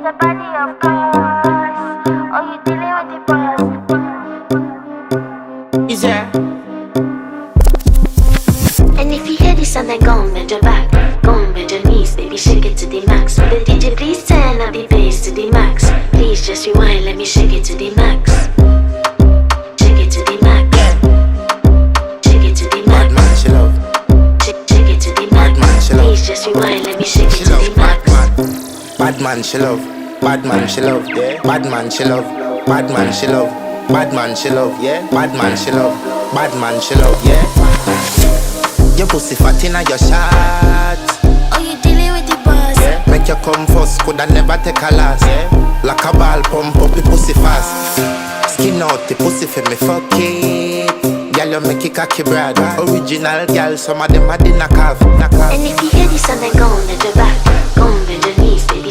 the body, of course. Oh, you dealing with the boss. Is there? And if you hear this sound, then go and bend your back, go and bend your knees, baby, shake it to the max. Will the DJ please turn up the bass to the max? Please just rewind, let me shake it to the max. Shake it to the max. Shake it to the max. Bad man, she love. Shake it to the max. Bad man, she love. Please just rewind, let me shake it She to love the max. bad man, she love. Bad man, she love. Yeah. Bad man, she love. Bad man, she love. Bad man, she love. Yeah. Bad man, she love. Bad man, she love. Yeah. Your pussy fat inna your shot. Oh, you dealing with the boss. Yeah. Make you come first, coulda never take a last. Yeah. Like a ball pump up the pussy fast. Skin out the pussy for me fuck it. Girl, you make it cocky brother. Original girl, some of them a the knock off. And if you hear this sound, then go and bend your back, go and bend your knees, baby.